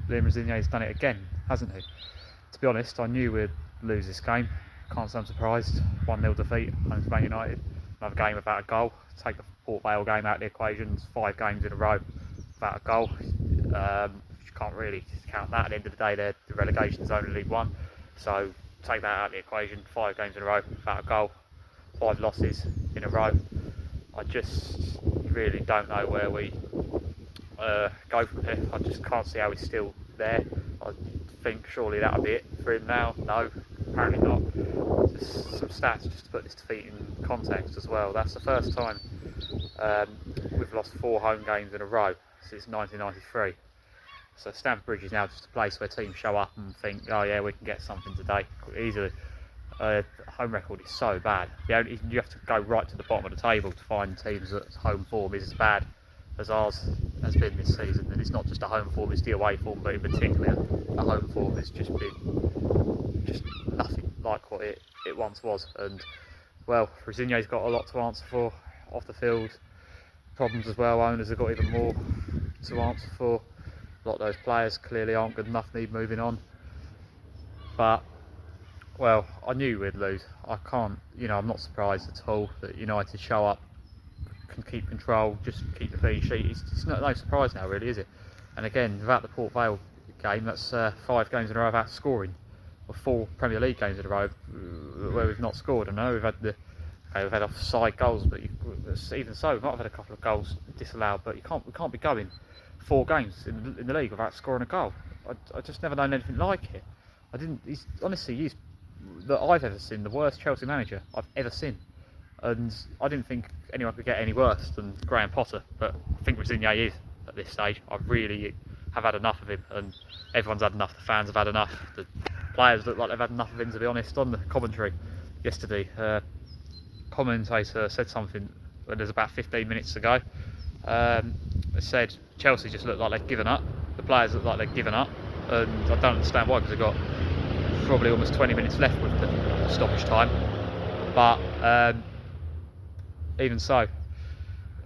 Liam Rosenier's done it again, hasn't he? To be honest, I knew we'd lose this game. Can't say I'm surprised. 1-0 defeat against Man United. Another game without a goal. Take the Port Vale game out of the equation. It's 5 games in a row without a goal. You can't really count that. At the end of the day, the relegation is only League One. So take that out of the equation. 5 games in a row without a goal. 5 losses in a row. I just really don't know where we go from here. I just can't see how he's still there. I think surely that'll be it for him now. No, apparently not. Just some stats just to put this defeat in context as well. That's the first time we've lost 4 home games in a row since 1993. So Stamford Bridge is now just a place where teams show up and think, oh yeah, we can get something today easily. Home record is so bad. You have to go right to the bottom of the table to find teams that home form is as bad as ours has been this season. And it's not just a home form, it's the away form, but in particular the home form has just been just nothing like what it once was. And well, Rosenier's got a lot to answer for off the field. Problems as well, owners have got even more to answer for. A lot of those players clearly aren't good enough, need moving on. But well, I knew we'd lose. I'm not surprised at all that United show up, can keep control, just keep the clean sheet. It's no surprise now, really, is it? And again, without the Port Vale game, that's 5 games in a row without scoring, or 4 Premier League games in a row where we've not scored. I know we've had offside goals, but even so, we might have had a couple of goals disallowed. But we can't be going 4 games in the league without scoring a goal. I just never known anything like it. He's that I've ever seen, the worst Chelsea manager I've ever seen, and I didn't think anyone could get any worse than Graham Potter, but I think Rosenior is at this stage. I really have had enough of him, and everyone's had enough. The fans have had enough. The players look like they've had enough of him, to be honest. On the commentary yesterday, commentator said something when there's about 15 minutes to go. It said Chelsea just look like they've given up. The players look like they've given up, and I don't understand why, because they've got probably almost 20 minutes left with the stoppage time. But even so,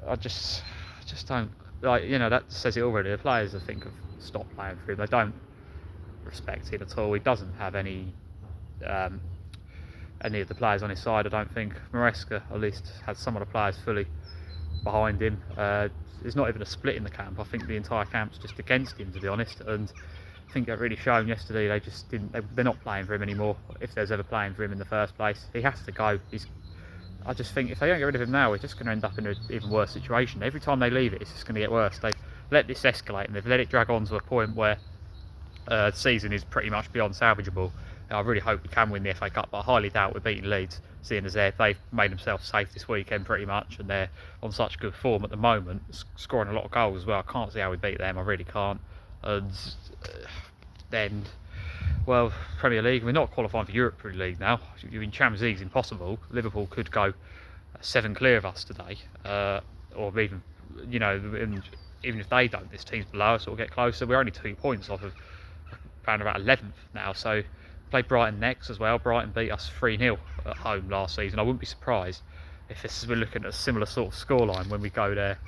I just don't like. That says it already. The players, I think, have stopped playing for him. They don't respect him at all. He doesn't have any of the players on his side. I don't think Maresca at least had some of the players fully behind him. There's not even a split in the camp. I think the entire camp's just against him, to be honest. And I think that really shown yesterday. They just didn't. They're not playing for him anymore. If there's ever playing for him in the first place, he has to go. I just think if they don't get rid of him now, we're just going to end up in an even worse situation. Every time they leave it, it's just going to get worse. They let this escalate, and they've let it drag on to a point where the season is pretty much beyond salvageable. I really hope we can win the FA Cup, but I highly doubt we're beating Leeds, seeing as they've made themselves safe this weekend pretty much, and they're on such good form at the moment, scoring a lot of goals as well. I can't see how we beat them. I really can't. And then, well, Premier League, we're not qualifying for Europe Premier League now. In Champions League is impossible. Liverpool could go 7 clear of us today, or even, and even if they don't, this team's below us, it'll get closer. We're only 2 points off of around about 11th now, so play Brighton next as well. Brighton beat us 3-0 at home last season. I wouldn't be surprised if we're looking at a similar sort of scoreline when we go there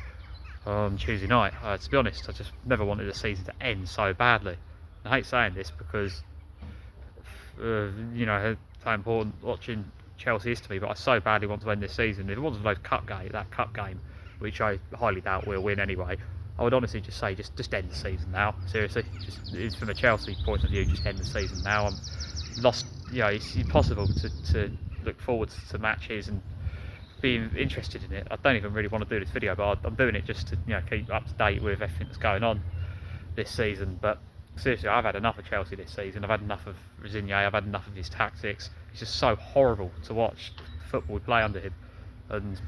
on Tuesday night. To be honest, I just never wanted the season to end so badly. I hate saying this because how important watching Chelsea is to me, but I so badly want to end this season. If it wasn't for that cup game, which I highly doubt we'll win anyway, I would honestly just say just end the season now. Seriously, it's from a Chelsea point of view, just end the season now. I'm lost. It's impossible to look forward to matches and being interested in it. I don't even really want to do this video, but I'm doing it just to keep up to date with everything that's going on this season. But seriously, I've had enough of Chelsea this season. I've had enough of Rosenior. I've had enough of his tactics. It's just so horrible to watch the football we play under him. And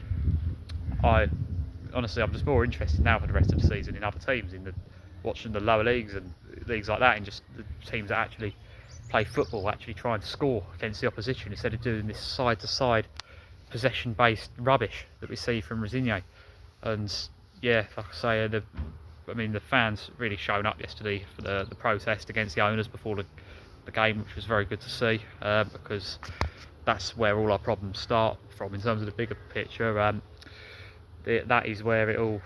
honestly, I'm just more interested now for the rest of the season in other teams, watching the lower leagues and leagues like that, and just the teams that actually play football, actually try and score against the opposition instead of doing this side-to-side possession-based rubbish that we see from Rosenior. And yeah, like I say, the fans really shown up yesterday for the protest against the owners before the game, which was very good to see, because that's where all our problems start from in terms of the bigger picture. That is where it all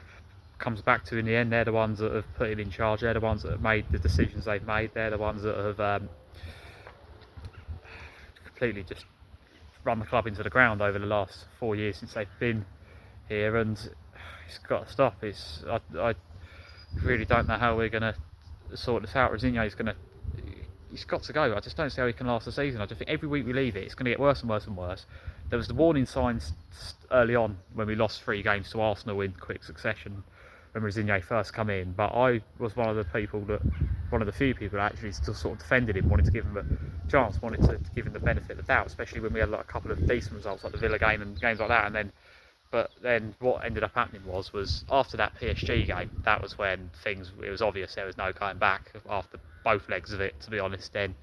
comes back to in the end. They're the ones that have put him in charge. They're the ones that have made the decisions they've made. They're the ones that have completely just run the club into the ground over the last 4 years since they've been here, and it's got to stop. I really don't know how we're going to sort this out. He's got to go. I just don't see how he can last the season. I just think every week we leave it, it's going to get worse and worse and worse. There was the warning signs early on when we lost 3 games to Arsenal in quick succession when Rosenior first come in, but I was one of the few people that actually still sort of defended him, wanted to give him a chance, wanted to give him the benefit of the doubt, especially when we had like a couple of decent results like the Villa game and games like that. But then what ended up happening was after that PSG game, that was when it was obvious there was no going back after both legs of it, to be honest. Then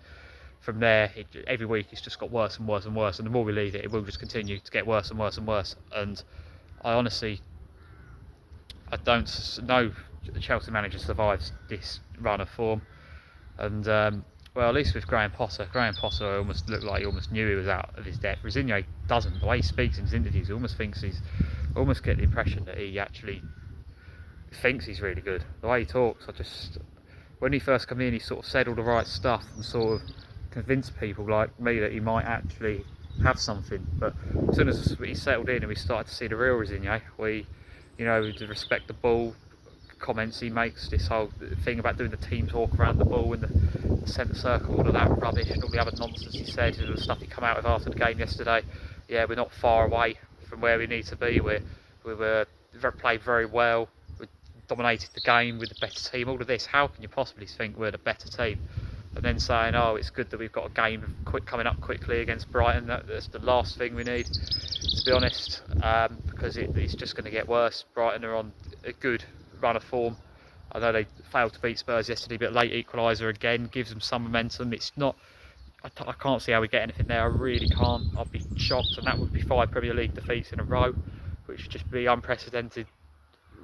from there, every week it's just got worse and worse and worse, and the more we leave it, it will just continue to get worse and worse and worse. And I honestly, I don't know the Chelsea manager survives this run of form. And well, at least with Graham Potter almost looked like he almost knew he was out of his depth. Rosenior doesn't. The way he speaks in his interviews, he almost thinks I almost get the impression that he actually thinks he's really good. The way he talks, when he first came in, he sort of said all the right stuff and sort of convinced people like me that he might actually have something. But as soon as he settled in and we started to see the real Rosenior, to respect the ball, comments he makes, this whole thing about doing the team talk around the ball in the centre circle, all of that rubbish and all the other nonsense he said, and the stuff he come out with after the game yesterday. Yeah, we're not far away from where we need to be. We played very well. We dominated the game with the better team. All of this, how can you possibly think we're the better team? And then saying, oh, it's good that we've got a game coming up quickly against Brighton. That's the last thing we need, to be honest, because it's just going to get worse. Brighton are on a good run of form. I know they failed to beat Spurs yesterday, but late equaliser again gives them some momentum. It's not. I can't see how we get anything there. I really can't. I'd be shocked, and that would be 5 Premier League defeats in a row, which would just be unprecedented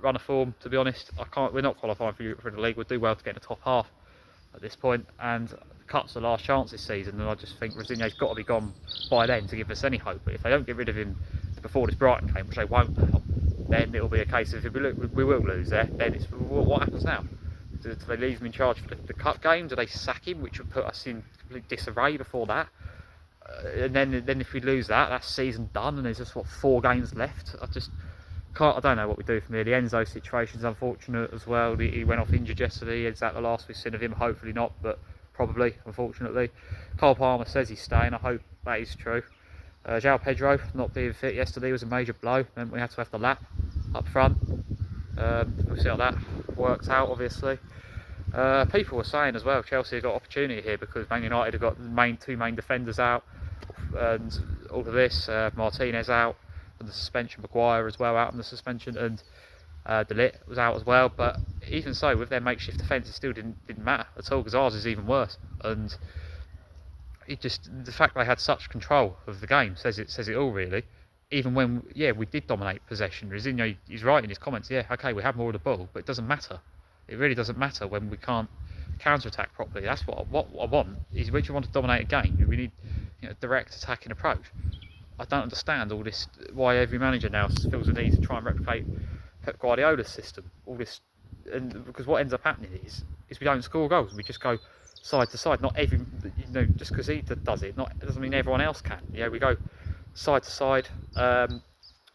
run of form. To be honest, We're not qualifying for the league. We'll do well to get in the top half at this point, and Cut's the last chance this season, and I just think Rosenior's got to be gone by then to give us any hope. But if they don't get rid of him before this Brighton game, which they won't now, then it'll be a case of if we will lose there, then it's what happens now? Do they leave him in charge for the cup game? Do they sack him, which would put us in complete disarray before that? And then if we lose that's season done, and there's just 4 games left. I don't know what we do from here. The Enzo situation's unfortunate as well. He went off injured yesterday. Is that the last we've seen of him? Hopefully not, but probably, unfortunately. Cole Palmer says he's staying. I hope that is true. João Pedro not being fit yesterday was a major blow. Meant we had to have the lap up front. We'll see how that works out, obviously. People were saying as well, Chelsea have got opportunity here because Man United have got the 2 main defenders out, and all of this, Martinez out, and the suspension, Maguire as well out on the suspension, and De Ligt was out as well. But even so, with their makeshift defence, it still didn't matter at all, because ours is even worse. And the fact they had such control of the game says it all, really. Even when we did dominate possession, Rosenior, he's right in his comments. Yeah, okay, we have more of the ball, but it doesn't matter. It really doesn't matter when we can't counter-attack properly. That's what I want. Is when you want to dominate a game, we need direct attacking approach. I don't understand all this. Why every manager now feels the need to try and replicate Pep Guardiola's system. All this, and because what ends up happening is we don't score goals. We just go side to side. Not every, just because he does it, it doesn't mean everyone else can. We go side to side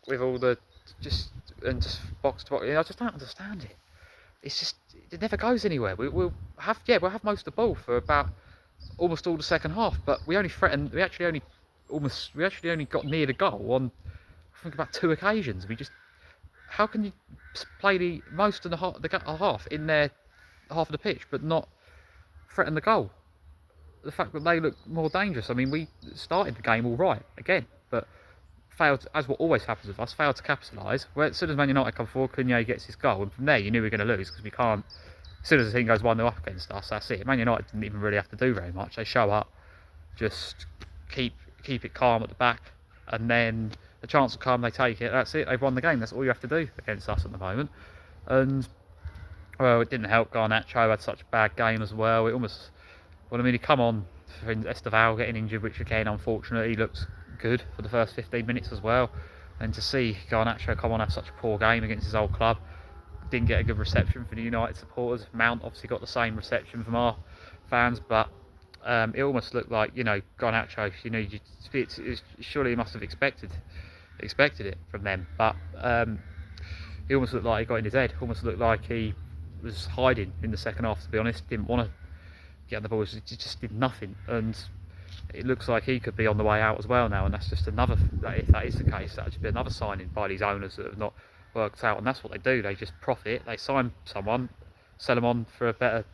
with all the just box to box. I just don't understand it. It's just, it never goes anywhere. We'll have most of the ball for about almost all the second half, but we only threatened. We actually only got near the goal on, I think, about 2 occasions. How can you play most of the half in their half of the pitch, but not threaten the goal? The fact that they look more dangerous. I mean, we started the game all right again, but failed, as what always happens with us, failed to capitalise. As soon as Man United come forward, Cunha gets his goal, and from there you knew we were going to lose, because we can't. As soon as the team goes 1-0 up against us, that's it. Man United didn't even really have to do very much. They show up, just keep it calm at the back, and then the chance will come, they take it. That's it. They've won the game. That's all you have to do against us at the moment. And well, it didn't help. Garnacho had such a bad game as well. He come on for Esteval getting injured, which again, unfortunately, looks good for the first 15 minutes as well. And to see Garnacho come on have such a poor game against his old club, didn't get a good reception from the United supporters. Mount obviously got the same reception from our fans, but it almost looked like, you know, Garnacho, you know, surely he must have expected it from them, but it almost looked like he got in his head. Almost looked like he was hiding in the second half, to be honest. Didn't want to get on the ball, he just did nothing, and it looks like he could be on the way out as well now, and that's just another, if that is the case, that should be another signing by these owners that have not worked out. And that's what they do, they just profit, they sign someone, sell them on for a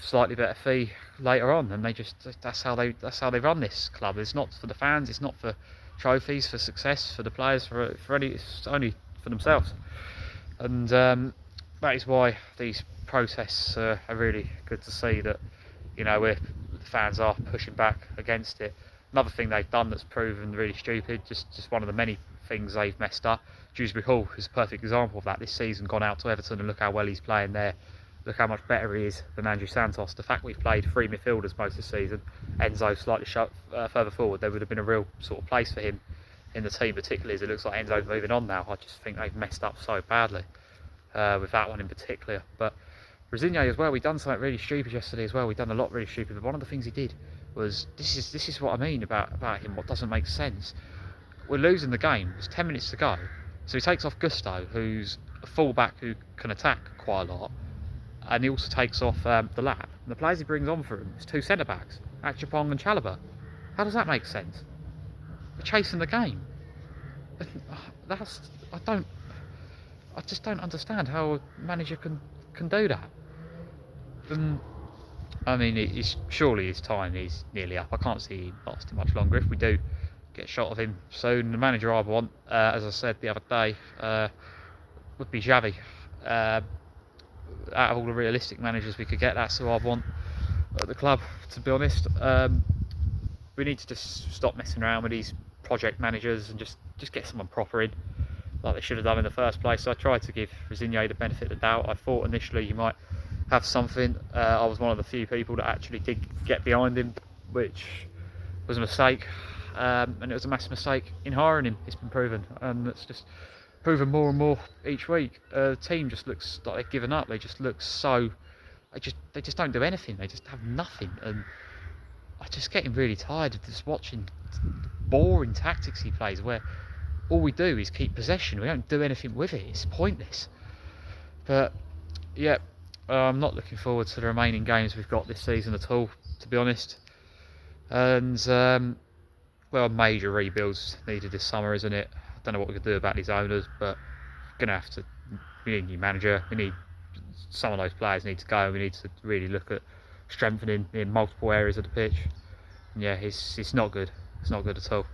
slightly better fee later on, and that's how they run this club. It's not for the fans, it's not for trophies, for success, for the players, for any, it's only for themselves. And that is why these protests are really good to see, that, you know, the fans are pushing back against it. Another thing they've done that's proven really stupid, just one of the many things they've messed up. Dewsbury Hall is a perfect example of that. This season, gone out to Everton, and look how well he's playing there. Look how much better he is than Andrew Santos. The fact we've played three midfielders most of the season, Enzo slightly further forward, there would have been a real sort of place for him in the team, particularly as it looks like Enzo's moving on now. I just think they've messed up so badly with that one in particular. But Rosenior as well, we done something really stupid yesterday as well. We done a lot really stupid, but one of the things he did was, this is what I mean about him, what doesn't make sense. We're losing the game, there's 10 minutes to go, so he takes off Gusto, who's a full-back who can attack quite a lot, and he also takes off the lap. And the players he brings on for him is two centre-backs, Akchapong and Chalobah. How does that make sense? We're chasing the game. I just don't understand how a manager can do that. I mean, surely his time is nearly up. I can't see him lasting much longer. If we do get a shot of him soon, the manager I want, as I said the other day, would be Xavi. Out of all the realistic managers we could get, that's who I want at the club, to be honest. We need to just stop messing around with these project managers and just get someone proper in, like they should have done in the first place. So I tried to give Rosenior the benefit of the doubt. I thought initially he might have something. I was one of the few people that actually did get behind him, which was a mistake, and it was a massive mistake in hiring him. It's been proven, and it's just proven more and more each week. The team just looks like they've given up. They just look so, they just don't do anything. They just have nothing, and I'm just getting really tired of just watching boring tactics he plays, where all we do is keep possession. We don't do anything with it. It's pointless. But yeah, I'm not looking forward to the remaining games we've got this season at all, to be honest. And well, major rebuilds needed this summer, isn't it? I don't know what we could do about these owners, but we're gonna have to. We need a new manager. We need, some of those players need to go. We need to really look at strengthening in multiple areas of the pitch. And yeah, it's not good. It's not good at all.